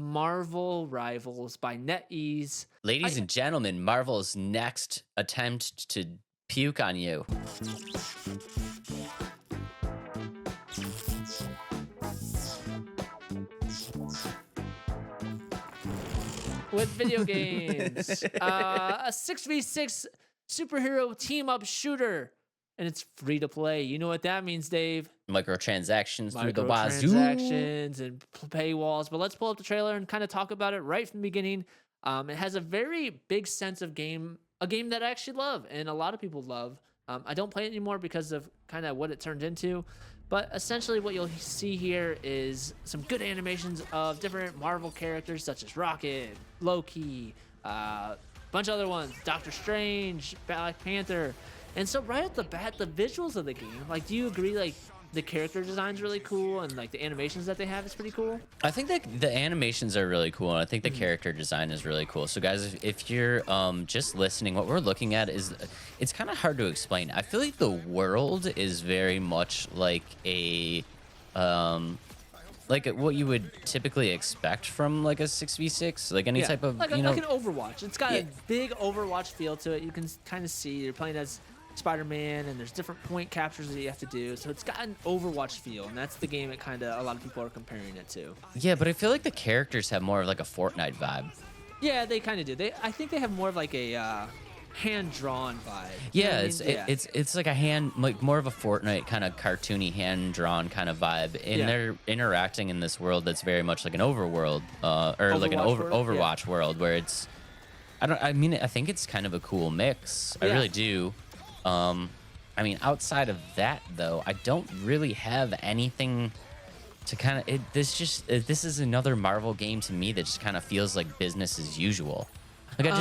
Marvel Rivals by NetEase. Ladies I and gentlemen, Marvel's next attempt to puke on you. with video games. A 6v6 superhero team up shooter. And it's free to play. You know what that means, Dave? Microtransactions through the wazoo. Microtransactions and paywalls. But let's pull up the trailer and kind of talk about it right from the beginning. It has a very big sense of a game that I actually love and a lot of people love. I don't play it anymore because of kind of what it turned into. But essentially what you'll see here is some good animations of different Marvel characters such as Rocket, Loki, bunch of other ones, Doctor Strange, Black Panther. And so right off the bat, the visuals of the game, like, do you agree, like, the character design's really cool and, like, the animations that they have is pretty cool? I think that the animations are really cool, and I think the character design is really cool. So, guys, if you're just listening, what we're looking at is it's kind of hard to explain. I feel like the world is very much like like what you would typically expect from like a 6v6, like any type of like like an Overwatch. It's got a big Overwatch feel to it. You can kind of see you're playing as Spider-Man, and there's different point captures that you have to do. So it's got an Overwatch feel, and that's the game it kind of a lot of people are comparing it to. Yeah, but I feel like the characters have more of like a Fortnite vibe. Yeah, they kind of do. I think they have more of like a hand-drawn vibe. Yeah, it's like like more of a Fortnite kind of cartoony hand-drawn kind of vibe, and they're interacting in this world that's very much like an overworld, or like an Overwatch world where it's. I think it's kind of a cool mix. I really do. I mean, outside of that though, I don't really have anything to kind of. This is another Marvel game to me that just kind of feels like business as usual. Like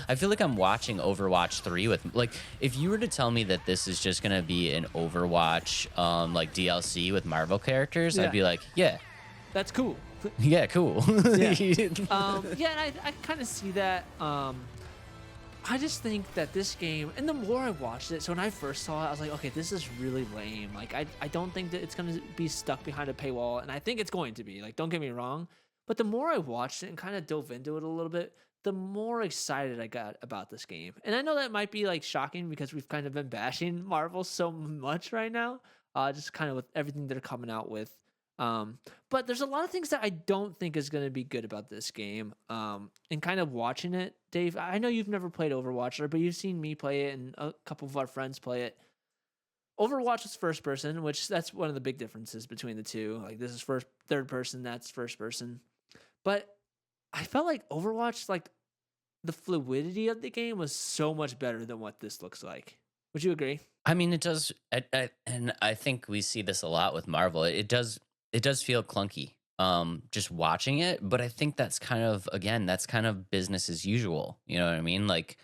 I feel like I'm watching Overwatch 3 with, like, if you were to tell me that this is just gonna be an Overwatch like DLC with Marvel characters, I'd be like, yeah, that's cool. Yeah, cool. And I kind of see that. I just think that this game, and the more I watched it, so when I first saw it, I was like, okay, this is really lame. Like, I don't think that it's going to be stuck behind a paywall, and I think it's going to be. Like, don't get me wrong. But the more I watched it and kind of dove into it a little bit, the more excited I got about this game. And I know that might be, like, shocking because we've kind of been bashing Marvel so much right now, just kind of with everything they're coming out with. But there's a lot of things that I don't think is going to be good about this game. And kind of watching it, Dave, I know you've never played Overwatch, but you've seen me play it and a couple of our friends play it. Overwatch is first person, which that's one of the big differences between the two. Like, this is third person, that's first person. But I felt like Overwatch, like, the fluidity of the game was so much better than what this looks like. Would you agree? I mean, it does, and I think we see this a lot with Marvel. It does feel clunky, just watching it, but I think that's kind of business as usual. You know what I mean? Like,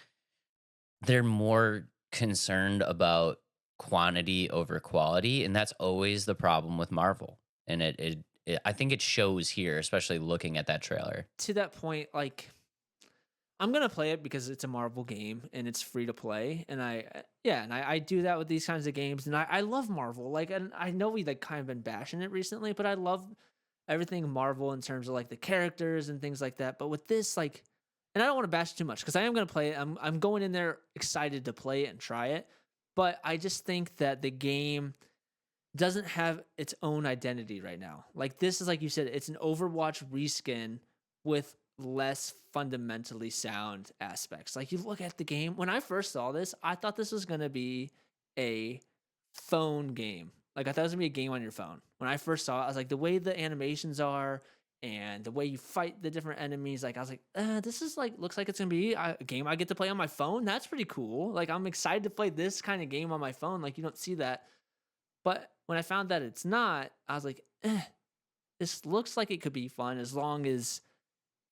they're more concerned about quantity over quality, and that's always the problem with Marvel. And I think it shows here, especially looking at that trailer. To that point, like, I'm gonna play it because it's a Marvel game and it's free to play, and I do that with these kinds of games, and I love Marvel. Like, and I know we like kind of been bashing it recently, but I love everything Marvel in terms of like the characters and things like that. But with this, like, and I don't want to bash it too much because I am gonna play it. I'm going in there excited to play it and try it, but I just think that the game doesn't have its own identity right now. Like, this is, like you said, it's an Overwatch reskin with less fundamentally sound aspects. Like, you look at the game, when I first saw this, I thought this was going to be a phone game. Like, I thought it was going to be a game on your phone. When I first saw it, I was like, the way the animations are and the way you fight the different enemies, like, I was like, this is like, looks like it's going to be a game I get to play on my phone. That's pretty cool. Like, I'm excited to play this kind of game on my phone. Like, you don't see that. But when I found that it's not, I was like, this looks like it could be fun as long as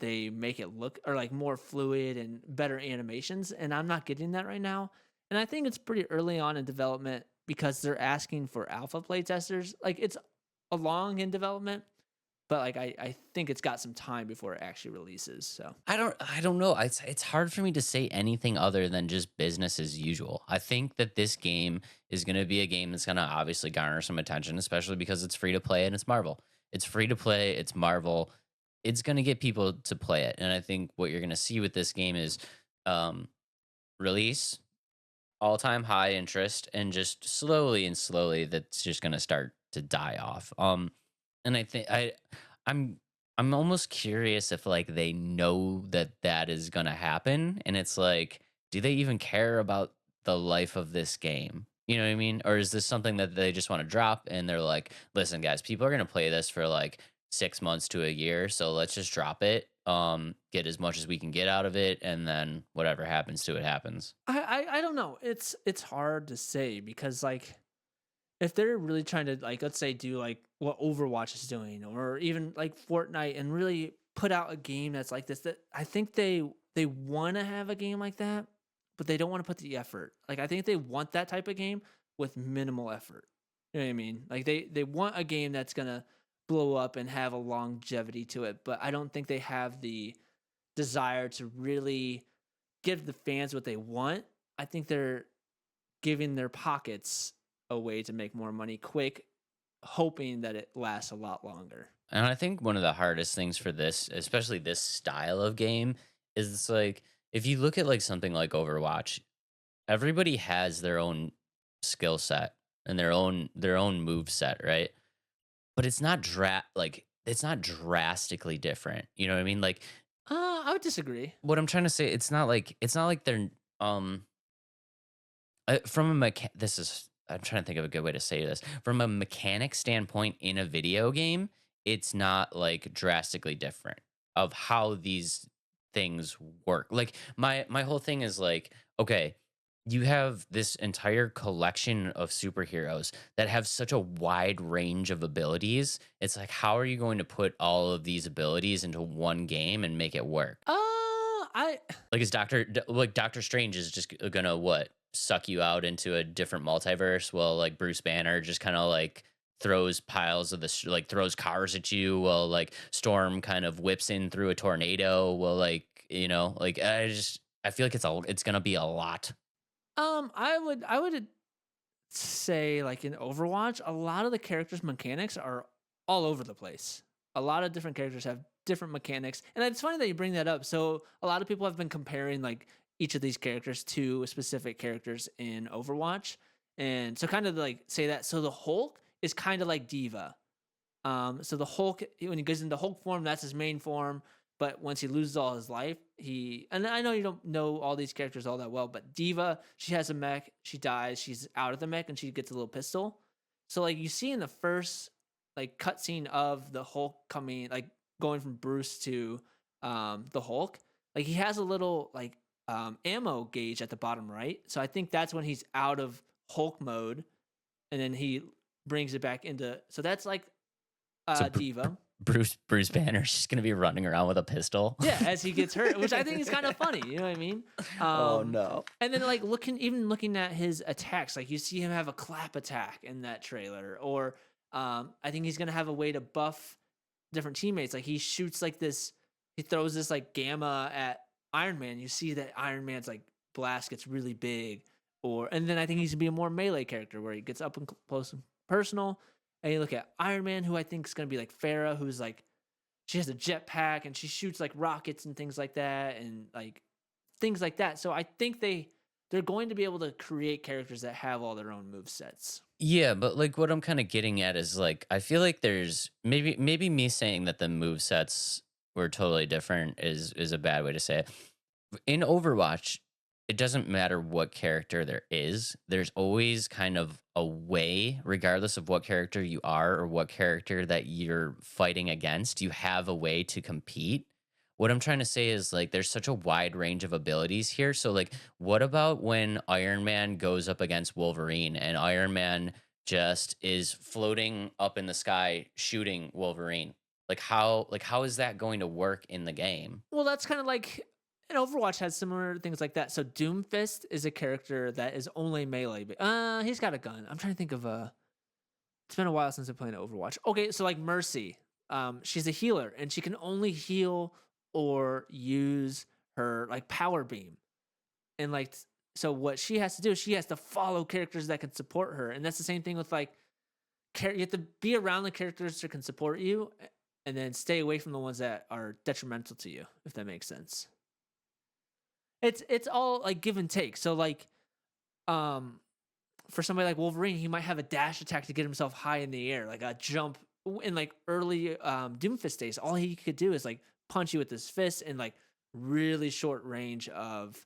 they make it look or like more fluid and better animations. And I'm not getting that right now. And I think it's pretty early on in development because they're asking for alpha play testers. Like, it's along in development, but like, I think it's got some time before it actually releases. So I don't know. It's hard for me to say anything other than just business as usual. I think that this game is going to be a game that's going to obviously garner some attention, especially because it's free to play and it's Marvel. It's free to play. It's Marvel. it's going to get people to play it. And I think what you're going to see with this game is um, release, all-time high interest, and just slowly and slowly that's just going to start to die off. And I think I'm I'm almost curious if like they know that that is going to happen, and it's like, do they even care about the life of this game? You know what I mean? Or is this something that they just want to drop and they're like, listen, guys, people are going to play this for like 6 months to a year, so let's just drop it, get as much as we can get out of it, and then whatever happens to it happens. I don't know. It's hard to say because like if they're really trying to like let's say do like what Overwatch is doing or even like Fortnite and really put out a game that's like this, that I think they want to have a game like that, but they don't want to put the effort. Like I think they want that type of game with minimal effort. You know what I mean? Like they want a game that's going to blow up and have a longevity to it, but I don't think they have the desire to really give the fans what they want. I think they're giving their pockets a way to make more money quick, hoping that it lasts a lot longer. And I think one of the hardest things for this, especially this style of game, is it's like if you look at like something like Overwatch, everybody has their own skill set and their own move set, right? But it's not it's not drastically different. You know what I mean? Like I would disagree. what I'm trying to say, it's not like they're um from a this is I'm trying to think of a good way to say this. From a mechanic standpoint in a video game, it's not like drastically different of how these things work. Like my whole thing is like, okay, you have this entire collection of superheroes that have such a wide range of abilities. It's like, how are you going to put all of these abilities into one game and make it work? I Like like Doctor Strange is just gonna what, suck you out into a different multiverse? Well, like Bruce Banner just kind of like throws piles of this, like throws cars at you. Well, like Storm kind of whips in through a tornado. Well, like like I feel like it's gonna be a lot. I would say like in Overwatch, a lot of the characters' mechanics are all over the place. A lot of different characters have different mechanics, and it's funny that you bring that up. So a lot of people have been comparing like each of these characters to specific characters in Overwatch, and so kind of like say that. So the Hulk is kind of like Diva. So the Hulk, when he goes into Hulk form, that's his main form. But once he loses all his life, and I know you don't know all these characters all that well, but Diva, she has a mech, she dies, she's out of the mech, and she gets a little pistol. So like you see in the first like cutscene of the Hulk coming, like going from Bruce to the Hulk, like he has a little like ammo gauge at the bottom right. So I think that's when he's out of Hulk mode, and then he brings it back into. So that's like So Diva. Bruce Banner's just gonna be running around with a pistol. Yeah, as he gets hurt, which I think is kind of funny. You know what I mean? Oh Um, no. and then like looking at his attacks, like you see him have a clap attack in that trailer, or I think he's gonna have a way to buff different teammates. Like he shoots like this, he throws this like gamma at Iron Man. You see that Iron Man's like blast gets really big, or and then I think he's gonna be a more melee character where he gets up and close and personal. And you look at Iron Man, who I think is gonna be like Farah, who's like she has a jetpack and she shoots like rockets and things like that and like things like that. So I think they're going to be able to create characters that have all their own move sets. Yeah, but like what I'm kind of getting at is like I feel like there's maybe me saying that the move sets were totally different is a bad way to say it. In Overwatch, it doesn't matter what character there is. There's always kind of a way, regardless of what character you are or what character that you're fighting against, you have a way to compete. What I'm trying to say is like there's such a wide range of abilities here. So like what about when Iron Man goes up against Wolverine and Iron Man just is floating up in the sky shooting Wolverine? Like how is that going to work in the game? Well, that's kind of like and Overwatch has similar things like that. So Doomfist is a character that is only melee. But, he's got a gun. I'm trying to think of a. It's been a while since I've played Overwatch. Okay, so like Mercy, she's a healer and she can only heal or use her like power beam. And like so what she has to do is she has to follow characters that can support her. And that's the same thing with like you have to be around the characters that can support you. and then stay away from the ones that are detrimental to you, if that makes sense. It's all like give and take. So like um for somebody like Wolverine, he might have a dash attack to get himself high in the air, like a jump in like early Doomfist days. All he could do is like punch you with his fist in like really short range of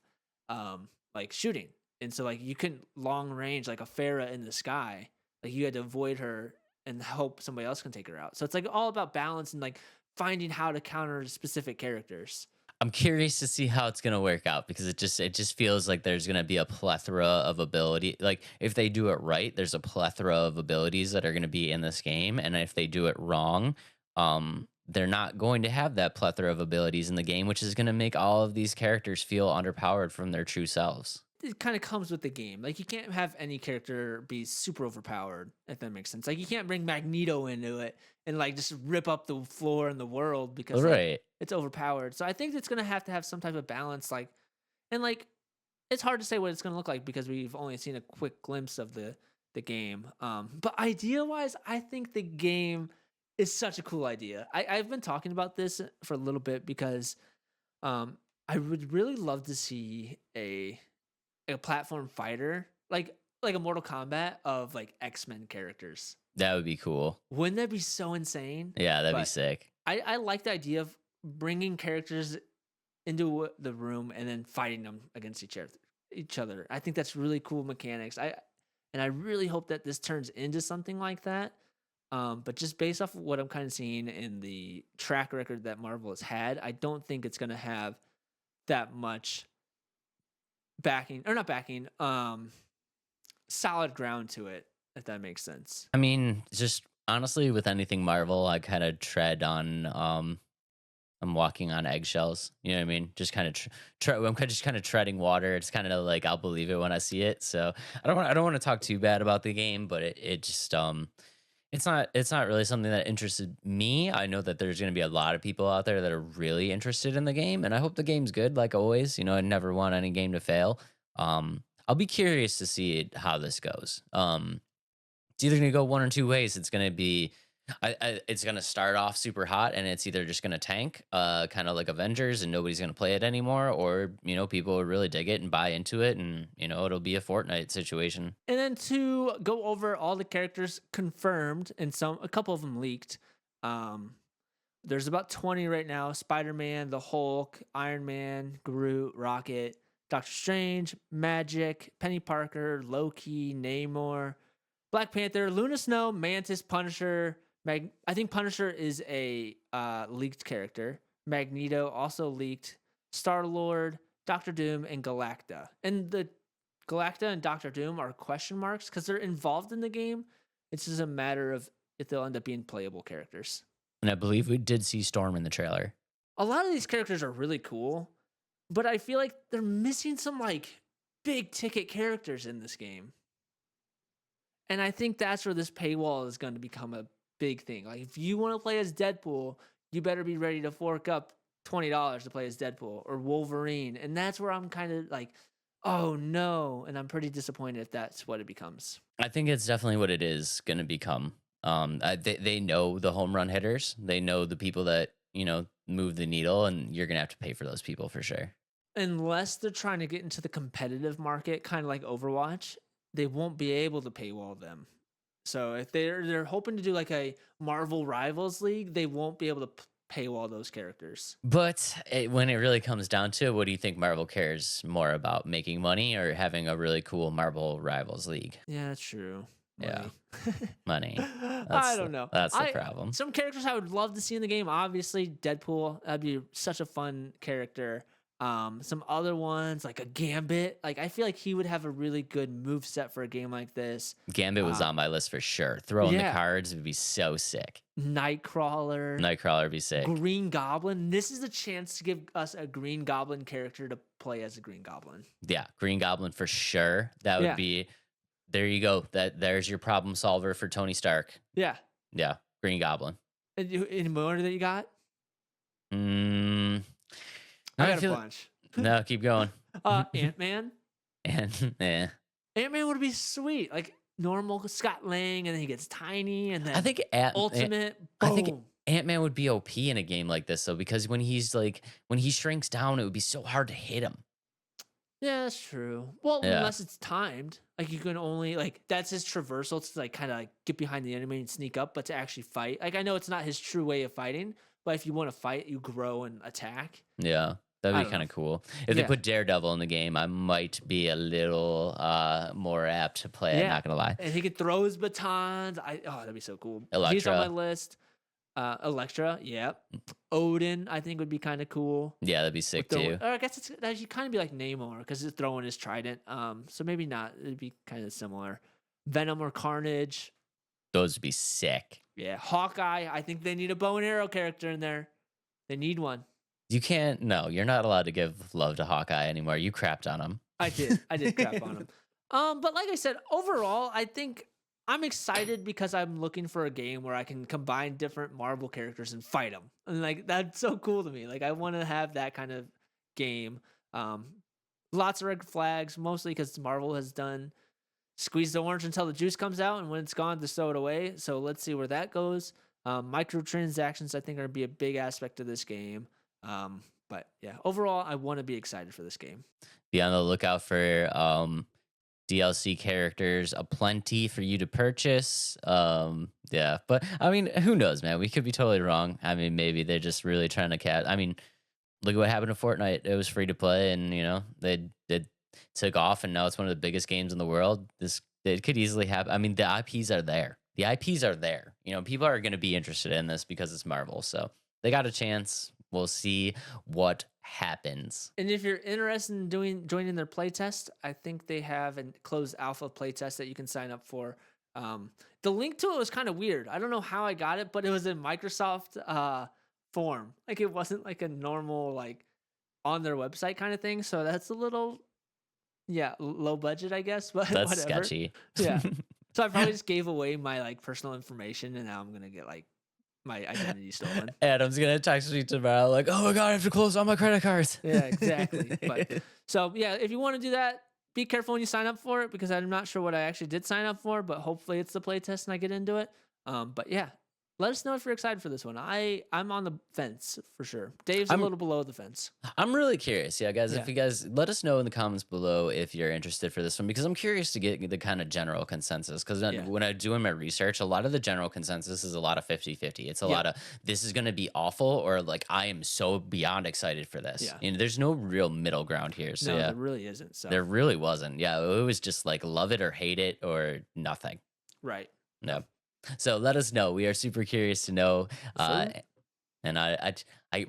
like shooting. And so like you couldn't long range like a Farah in the sky. Like you had to avoid her and hope somebody else can take her out. So it's like all about balance and like finding how to counter specific characters. I'm curious to see how it's gonna work out because it just feels like there's gonna be a plethora of ability. Like if they do it right, there's a plethora of abilities that are gonna be in this game, and if they do it wrong, they're not going to have that plethora of abilities in the game, which is gonna make all of these characters feel underpowered from their true selves. It kind of comes with the game. Like you can't have any character be super overpowered, if that makes sense. Like you can't bring Magneto into it and like just rip up the floor in the world because like Right. it's overpowered. So I think it's gonna have to have some type of balance. Like and like it's hard to say what it's gonna look like because we've only seen a quick glimpse of the game. But idea wise, I think the game is such a cool idea. I've been talking about this for a little bit because I would really love to see a platform fighter, like a Mortal Kombat of like X-Men characters. That would be cool. Wouldn't that be so insane? Yeah, that'd be But sick. I like the idea of bringing characters into the room and then fighting them against each other. I think that's really cool mechanics. I really hope that this turns into something like that. But just based off of what I'm kind of seeing in the track record that Marvel has had, I don't think it's gonna have that much backing or not backing, solid ground to it, if that makes sense. I mean, just honestly, with anything Marvel, I kind of tread on. I'm walking on eggshells. You know what I mean? Just kind of, I'm just kind of treading water. It's kind of like I'll believe it when I see it. So I don't want to talk too bad about the game, but it just it's not really something that interested me. I know that there's going to be a lot of people out there that are really interested in the game, and I hope the game's good. Like always, you know, I never want any game to fail. I'll be curious to see how this goes. It's either going to go one or two ways. It's going to be, it's going to start off super hot, and it's either just going to tank, kind of like Avengers, and nobody's going to play it anymore, or you know, people will really dig it and buy into it, and you know, it'll be a Fortnite situation. And then to go over all the characters confirmed and a couple of them leaked. Um, there's about 20 right now: Spider-Man, the Hulk, Iron Man, Groot, Rocket, Doctor Strange, Magic, Penny Parker, Loki, Namor, Black Panther, Luna Snow, Mantis, Punisher. I think Punisher is a leaked character. Magneto also leaked. Star-Lord, Doctor Doom, and Galacta. And the Galacta and Doctor Doom are question marks because they're involved in the game. It's just a matter of if they'll end up being playable characters. And I believe we did see Storm in the trailer. A lot of these characters are really cool, but I feel like they're missing some like big ticket characters in this game. And I think that's where this paywall is going to become a big thing. Like if you want to play as Deadpool, you better be ready to fork up $20 to play as Deadpool or Wolverine. And that's where I'm kind of like, oh no. And I'm pretty disappointed if that's what it becomes. I think it's definitely what it is going to become. They know the home run hitters. They know the people that, you know, move the needle, and you're going to have to pay for those people for sure. Unless they're trying to get into the competitive market, kind of like Overwatch, they won't be able to paywall them. So if they're hoping to do like a Marvel Rivals League, they won't be able to paywall those characters. But when it really comes down to it, what do you think Marvel cares more about, making money or having a really cool Marvel Rivals League? Yeah, that's true. Yeah. Money. I don't know. That's the problem. Some characters I would love to see in the game. Obviously, Deadpool. That'd be such a fun character. Some other ones like a Gambit. Like I feel like he would have a really good move set for a game like this. Gambit was on my list for sure. Throwing the cards would be so sick. Nightcrawler. Nightcrawler would be sick. Green Goblin. This is a chance to give us a Green Goblin character to play as a Green Goblin. Yeah, Green Goblin for sure. That would be. There you go. There's your problem solver for Tony Stark. Yeah. Yeah, Green Goblin. Any more that you got? I got a bunch. No, keep going. Ant-Man. Ant-Man would be sweet. Like normal Scott Lang, and then he gets tiny, and then I think ultimate. I think Ant-Man would be OP in a game like this though, because when he shrinks down, it would be so hard to hit him. Yeah, that's true. Well, Yeah. unless it's timed, like you can only like that's his traversal to like kind of like get behind the enemy and sneak up, but to actually fight. Like I know it's not his true way of fighting, but if you want to fight, you grow and attack. Yeah. That'd I be don't kind know. of cool. If they Yeah, put Daredevil in the game, I might be a little more apt to play it, yeah, not gonna lie. and he could throw his batons. That'd be so cool. He's on my Electra. list. Electra, yep. Odin, I think would be kind of cool. Yeah, that'd be sick too. Or I guess that should kind of be like Namor because he's throwing his trident. So maybe not. It'd be kind of similar. Venom or Carnage. Those would be sick. Yeah, Hawkeye. I think they need a bow and arrow character in there. They need one. You can't. No, you're not allowed to give love to Hawkeye anymore. You crapped on him. I did. I did crap on him. But like I said, overall, I think I'm excited because I'm looking for a game where I can combine different Marvel characters and fight them, and like that's so cool to me. Like I want to have that kind of game. Lots of red flags, mostly because Marvel has done squeeze the orange until the juice comes out, and when it's gone, just throw it away. So let's see where that goes. Microtransactions, I think, are gonna be a big aspect of this game. But yeah, overall, I want to be excited for this game. Be on the lookout for DLC characters aplenty for you to purchase. Yeah, but I mean, who knows, man? We could be totally wrong. I mean, maybe they're just really trying to catch. I mean, look at what happened to Fortnite. It was free to play, and they took off, and now it's one of the biggest games in the world. This it could easily happen. I mean, the IPs are there. The IPs are there. People are going to be interested in this because it's Marvel, so they got a chance. We'll see what happens. And if you're interested in joining their playtest, I think they have a closed alpha playtest that you can sign up for. The link to it was kind of weird. I don't know how I got it, but it was in Microsoft form. Like it wasn't like a normal like on their website kind of thing. So that's a little low budget, I guess. But That's whatever. sketchy. Yeah. So I probably just gave away my like personal information, and now I'm gonna get like my identity stolen. Adam's gonna text me tomorrow, like, "Oh my god, I have to close all my credit cards." Yeah, exactly. But so yeah, if you want to do that, be careful when you sign up for it because I'm not sure what I actually did sign up for, but hopefully it's the playtest and I get into it. But yeah, let us know if you're excited for this one. I'm on the fence for sure. Dave's a little below the fence. I'm really curious. Yeah, guys, Yeah. if you guys let us know in the comments below if you're interested for this one, because I'm curious to get the kind of general consensus. Because Yeah. when I'm doing my research, a lot of the general consensus is a lot of 50-50. It's a Yeah. lot of this is going to be awful, or like I am so beyond excited for this. Yeah. There's no real middle ground here. So No, yeah, there really isn't. So there really wasn't. Yeah, it was just like love it or hate it or nothing. right. No. So let us know. We are super curious to know. And I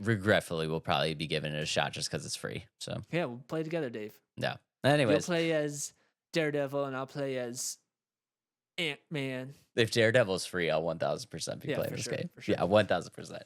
regretfully will probably be giving it a shot just because it's free. So Yeah, we'll play together, Dave. yeah. You'll Anyways, play as Daredevil and I'll play as Ant-Man. if Daredevil's free, I'll 1000% be Yeah, playing for this sure, game. for sure. Yeah, 1000%.